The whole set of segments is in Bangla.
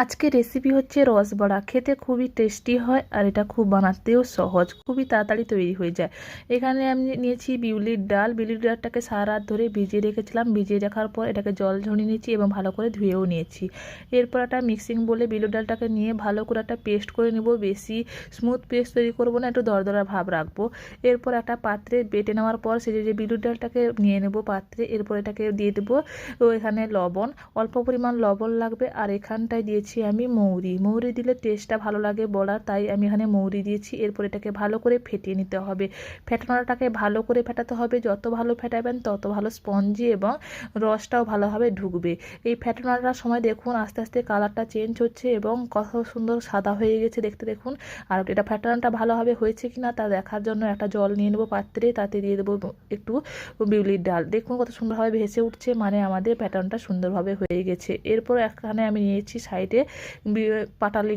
আজকে রেসিপি হচ্ছে রসবড়া। খেতে খুবই টেস্টি হয় আর এটা খুব বানাতেও সহজ, খুবই তাড়াতাড়ি তৈরি হয়ে যায়। এখানে আমি নিয়েছি বিউলির ডাল। বিউলির ডালটাকে সারা রাত ধরে ভিজিয়ে রেখেছিলাম। ভিজিয়ে রাখার পর এটাকে জল ঝরিয়ে নিয়েছি এবং ভালো করে ধুয়েও নিয়েছি। এরপর একটা মিক্সিং বলে বিউলির ডালটাকে নিয়ে ভালো করে একটা পেস্ট করে নেব। বেশি স্মুথ পেস্ট তৈরি করবো না, একটু দরদরা ভাব রাখবো। এরপর একটা পাত্রে বেটে নেওয়ার পর সেই যে বিউলির ডালটাকে নিয়ে নেব পাত্রে। এরপর এটাকে দিয়ে দেবো এখানে লবণ, অল্প পরিমাণ লবণ লাগবে। আর এখানটায় দিয়েছি আমি মৌরি দিলে টেস্টটা ভালো লাগে বড়ার, তাই আমি এখানে মৌরি দিয়েছি। এরপর এটাকে ভালো করে ফেটিয়ে নিতে হবে। ফেটানোটাকে ভালো করে ফেটাতে হবে, যত ভালো ফেটাবেন তত ভালো স্পঞ্জি এবং রসটাও ভালোভাবে ঢুকবে। এই ফেটানোটার সময় দেখুন আস্তে আস্তে কালারটা চেঞ্জ হচ্ছে এবং কত সুন্দর সাদা হয়ে গেছে দেখতে দেখুন। আর এটা ফেটানোটা ভালোভাবে হয়েছে কিনা তা দেখার জন্য একটা জল নিয়ে নেবো পাত্রে, তাতে দিয়ে দেবো একটু বিউলির ডাল। দেখুন কত সুন্দরভাবে ভেসে উঠছে, মানে আমাদের প্যাটার্নটা সুন্দরভাবে হয়ে গেছে। এরপর এখানে আমি নিয়েছি সাইডে পাটালি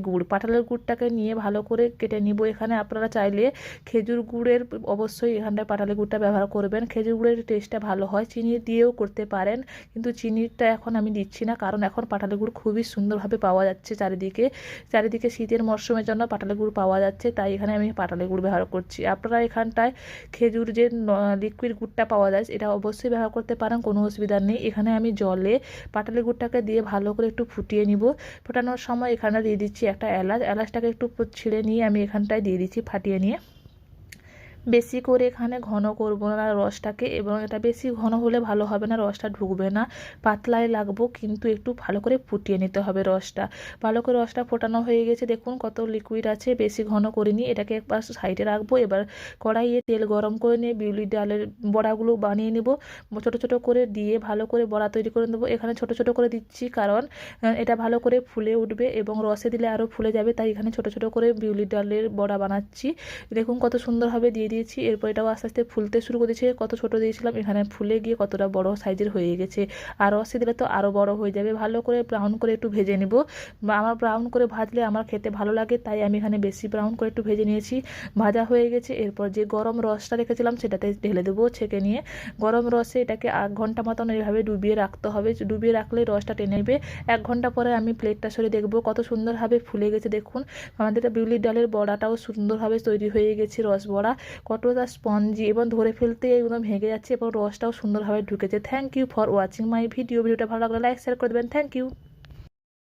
গুড়টাকে নিয়ে ভালো করে কেটে নিব। এখানে আপনারা চাইলে খেজুর গুড়ের অবশ্যই এখানটায় পাটালি গুড়টা ব্যবহার করবেন। খেজুর গুড়ের টেস্টটা ভালো হয়, চিনি দিয়েও করতে পারেন, কিন্তু চিনিটা এখন আমি দিচ্ছি না, কারণ এখন পাটালি গুড় খুবই সুন্দরভাবে পাওয়া যাচ্ছে চারিদিকে। চারিদিকে শীতের মরশুমের জন্য পাটালি গুড় পাওয়া যাচ্ছে, তাই এখানে আমি পাটালি গুড় ব্যবহার করছি। আপনারা এখানটায় খেজুর যে লিকুইড গুড়টা পাওয়া যায় এটা অবশ্যই ব্যবহার করতে পারেন, কোনো অসুবিধা নেই। এখানে আমি জলে পাটালি গুড়টাকে দিয়ে ভালো করে একটু ফুটিয়ে নিব। ফোটানোর সময় এখানে দিয়ে দিচ্ছি একটা এলাচটাকে একটু ছিঁড়ে নিয়ে আমি এখানটায় দিয়ে দিচ্ছি ফাটিয়ে নিয়ে। বেশি করে এখানে ঘন করব না রসটাকে, এবং এটা বেশি ঘন হলে ভালো হবে না, রসটা ঢুকবে না, পাতলাই লাগবো। কিন্তু একটু ভালো করে ফুটিয়ে নিতে হবে রসটা। ভালো করে রসটা ফোটানো হয়ে গেছে, দেখুন কত লিকুইড আছে, বেশি ঘন করিনি। এটাকে একবার সাইডে রাখবো। এবার কড়াইয়ে তেল গরম করে নিয়ে বিউলির ডালের বড়াগুলো বানিয়ে নেব। ছোটো ছোটো করে দিয়ে ভালো করে বড়া তৈরি করে নেবো। এখানে ছোটো ছোটো করে দিচ্ছি, কারণ এটা ভালো করে ফুলে উঠবে এবং রসে দিলে আরও ফুলে যাবে, তাই এখানে ছোটো ছোটো করে বিউলির ডালের বড়া বানাচ্ছি। দেখুন কত সুন্দরভাবে দিয়ে দিয়েছি। এরপর এটাও আস্তে আস্তে ফুলতে শুরু করেছে। কত ছোট দিয়েছিলাম, এখানে ফুলে গিয়ে কতটা বড় সাইজের হয়ে গেছে। আর রসে দিলে তো আরও বড় হয়ে যাবে। ভালো করে ব্রাউন করে একটু ভেজে নেব। বা আমার ব্রাউন করে ভাজলে আমার খেতে ভালো লাগে, তাই আমি এখানে বেশি ব্রাউন করে একটু ভেজে নিয়েছি। ভাজা হয়ে গেছে। এরপর যে গরম রসটা রেখেছিলাম সেটাতে ঢেলে দেবো ছেঁকে নিয়ে। গরম রসে এটাকে 1 ঘন্টা মতন এইভাবে ডুবিয়ে রাখতে হবে। ডুবিয়ে রাখলে রসটা টেনে নেবে। 1 ঘন্টা পরে আমি প্লেটটা সরিয়ে দেখবো কত সুন্দরভাবে ফুলে গেছে। দেখুন আমাদের বিউলির ডালের বড়াটাও সুন্দরভাবে তৈরি হয়ে গেছে, রস বড়া। কতটা স্পঞ্জি এবং ধরে ফেলতে এগুলো ভেঙে যাচ্ছে এবং রসটাও সুন্দরভাবে ঢুকেছে। Thank you for watching my ভিডিওটা ভালো লাগলে লাইক শেয়ার করে দেবেন। Thank you.